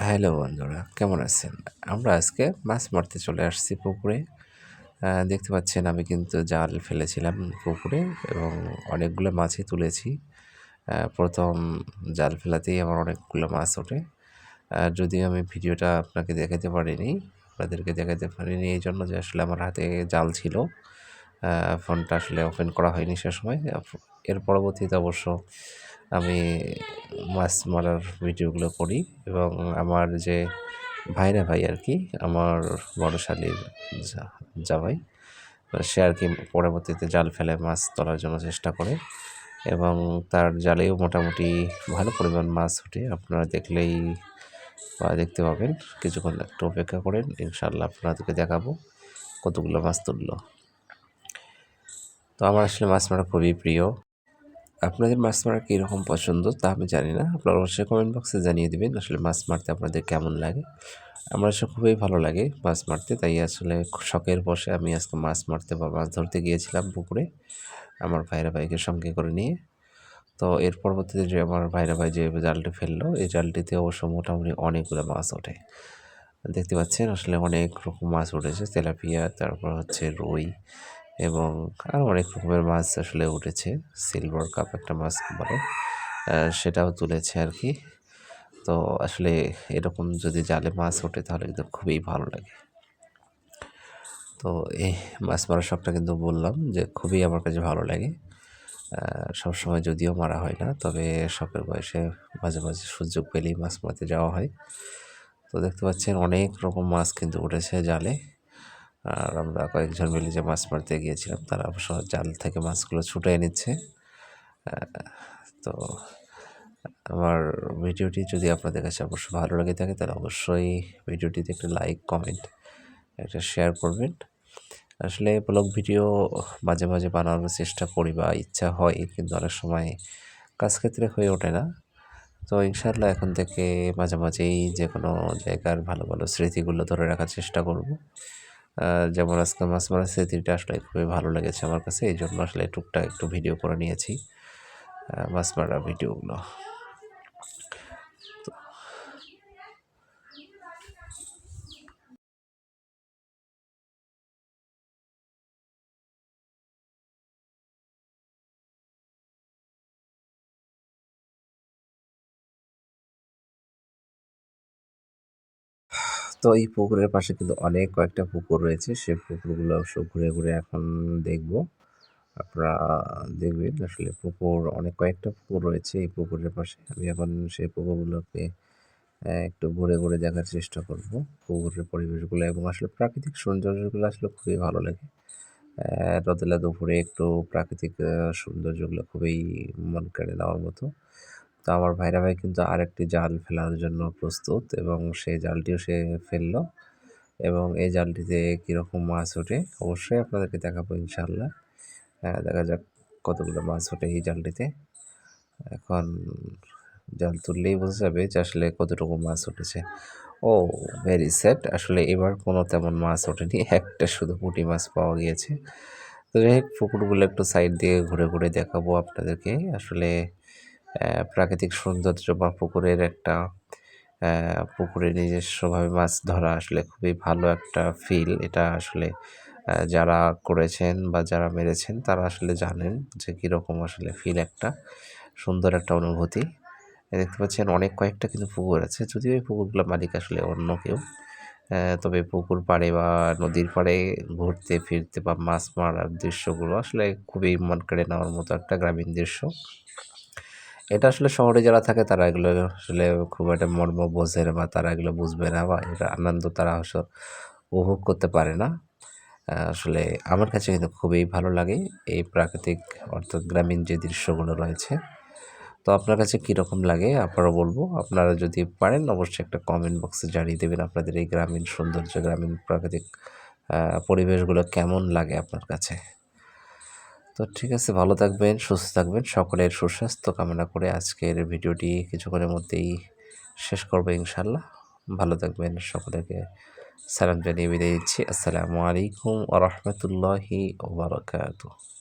Hello বন্ধুরা, কেমন আছেন? আমরা আজকে মাছ মারতে চলে আসছি পুকুরে। দেখতে পাচ্ছেন আমি কিন্তু জাল ফেলেছিলাম পুকুরে এবং অনেকগুলো মাছই তুলেছি। ১ম জাল ফেলাতেই আমার অনেকগুলো মাছ ওঠে। যদিও আমি ভিডিওটা আপনাকে দেখাতে পারিনি, আপনাদেরকে দেখাতে পারিনি এইজন্য যে আসলে আমার হাতে জাল ছিল। আ ফোনটা আসলে ওপেন করা হয়নি সে সময়। এর পরবর্তীতে অবশ্য আমি মাছ মারার ভিডিওগুলো করি এবং আমার যে ভাইরা ভাই আরকি, আমার বড় শালীর জা জামাই। সে আরকি পরবর্তীতে জাল ফেলে মাছ ধরার জন্য চেষ্টা করে এবং তার জালেও মোটামুটি ভালো পরিমাণ মাছ ওঠে। আপনারা দেখলেই দেখতে পাবেন। কিছুক্ষণ একটু অপেক্ষা করেন। ইনশাআল্লাহ আপনাদেরকে দেখাবো কতগুলো মাছ তুললো। তো আমার আসলে মাছ মারা খুবই প্রিয়। আপনাদের মাছ মারা কীরকম পছন্দ তা আমি জানি না। আপনারা অবশ্যই কমেন্ট বক্সে জানিয়ে দিবেন আসলে মাছ মারতে আপনাদের কেমন লাগে। আমার আসলে খুবই ভালো লাগে মাছ মারতে। তাই আসলে শখের বশে আমি আজকে মাছ মারতে বা মাছ ধরতে গিয়েছিলাম পুকুরে আমার ভাইরা ভাইকে সঙ্গে করে নিয়ে। তো এর পরবর্তীতে যে আমার ভাইরা ভাই যে জালটি ফেললো, এই জালটিতে অবশ্য মোটামুটি অনেকগুলো মাছ ওঠে। দেখতে পাচ্ছেন আসলে অনেক রকম মাছ উঠেছে। তেলাপিয়া, তারপর হচ্ছে রুই এবং আরও অনেক রকমের মাছ আসলে উঠেছে। সিলভার কাপ একটা মাছ বলে, সেটাও তুলেছে আরকি। তো আসলে এরকম যদি জালে মাছ ওঠে তাহলে কিন্তু খুবই ভালো লাগে। তো এই মাছ মারার শখটা কিন্তু বললাম যে খুবই আমার কাছে ভালো লাগে। সবসময় যদিও মারা হয় না, তবে শখের বয়সে মাঝে, মাঝে সুযোগ পেলেই মাছ মারতে যাওয়া হয়। তো দেখতে পাচ্ছেন অনেক রকম মাছ কিন্তু উঠেছে জালে। আর আমরা কয়েকজন মিলে যে মাছ মারতে গিয়েছিলাম তারা অবশ্য জাল থেকে মাছগুলো ছুটিয়ে নিচ্ছে। আ তো আমার ভিডিওটি যদি আপনাদের কাছে অবশ্যই ভালো লেগে থাকে তাহলে অবশ্যই ভিডিওটিতে একটা লাইক, কমেন্ট, একটা শেয়ার করবেন। আসলে ব্লগ ভিডিও মাঝে, মাঝে বানানোর চেষ্টা করি বা ইচ্ছা হয় কিন্তু অনেক সময় কাজক্ষেত্রে হয়ে ওঠে না। তো ইনশাআল্লাহ এখন থেকে মাঝে, মাঝেই যেকোনো জায়গার ভালো, ভালো স্মৃতিগুলো ধরে রাখার চেষ্টা করব। যেমন আজকে মাছ মারার স্মৃতিটা আসলে খুবই ভালো লেগেছে আমার কাছে। এইজন্য আসলে টুকটাক একটু ভিডিও করে নিয়েছি। মাছ মারার ভিডিওগুলো। তো এই পুকুরের পাশে কিন্তু অনেক কয়েকটা পুকুর রয়েছে। সেই পুকুরগুলো সব ঘুরে, ঘুরে এখন দেখব। আপনারা দেখবেন আসলে পুকুর অনেক কয়েকটা পুকুর রয়েছে এই পুকুরের পাশে। আমি এখন সেই পুকুরগুলোকে একটু ঘুরে, ঘুরে দেখার চেষ্টা করব। পুকুরের পরিবেশগুলো এবং আসলে প্রাকৃতিক সৌন্দর্যগুলো আসলে খুবই ভালো লাগে। রোদেলা দুপুরে একটু প্রাকৃতিক সৌন্দর্যগুলো খুবই মন কেড়ে নেওয়ার মতো। তো আমার ভাইরা ভাই কিন্তু আরেকটি জাল ফেলার জন্য প্রস্তুত এবং সেই জালটিও সে ফেললো এবং এই জালটিতে কীরকম মাছ ওঠে অবশ্যই আপনাদেরকে দেখাবো ইনশাআল্লাহ। দেখা যাক কতগুলো মাছ ওঠে এই জালটিতে। এখন জাল তুললেই বোঝা যাবে যে আসলে কতটুকু মাছ উঠেছে। ও ভেরি স্যাড, আসলে এবার কোনো তেমন মাছ ওঠেনি। একটা শুধু পুঁটি মাছ পাওয়া গিয়েছে। তো যাই হোক পুকুরগুলো একটু সাইড দিয়ে ঘুরে, ঘুরে দেখাবো আপনাদেরকে। আসলে প্রাকৃতিক সৌন্দর্য বা পুকুরের একটা পুকুরে নিজস্বভাবে মাছ ধরা আসলে খুবই ভালো একটা ফিল। এটা আসলে যারা করেছেন বা যারা মেরেছেন তারা আসলে জানেন যে কীরকম আসলে ফিল একটা, সুন্দর একটা অনুভূতি। দেখতে পাচ্ছেন অনেক কয়েকটা কিন্তু পুকুর আছে। যদিও এই পুকুরগুলোর মালিক আসলে অন্য কেউ। তবে পুকুর পাড়ে বা নদীর পাড়ে ঘুরতে ফিরতে বা মাছ মারার দৃশ্যগুলো আসলে খুবই মন কেড়ে নেওয়ার মতো একটা গ্রামীণ দৃশ্য। এটা আসলে শহরে যারা থাকে তারা এগুলো আসলে খুব একটা মর্ম বোঝে না বা তারা এগুলো বুঝবে না বা এটার আনন্দ তারা উপভোগ করতে পারে না। আসলে আমার কাছে কিন্তু খুবই ভালো লাগে এই প্রাকৃতিক অর্থাৎ গ্রামীণ যে দৃশ্যগুলো রয়েছে। তো আপনার কাছে কীরকম লাগে আবারও বলবো, আপনারা যদি পারেন অবশ্যই একটা কমেন্ট বক্সে জানিয়ে দেবেন আপনাদের এই গ্রামীণ সৌন্দর্য, গ্রামীণ প্রাকৃতিক পরিবেশগুলো কেমন লাগে আপনার কাছে। তো ঠিক আছে, ভালো থাকবেন, সুস্থ থাকবেন। সকলের সুস্বাস্থ্য কামনা করে আজকের ভিডিওটি কিছুক্ষণের মধ্যেই শেষ করবো ইনশাআল্লাহ। ভালো থাকবেন, সকলকে সালাম জানিয়ে বিদায় নিচ্ছি। আসসালামু আলাইকুম ওয়া রাহমাতুল্লাহি ওয়া বারাকাতুহু।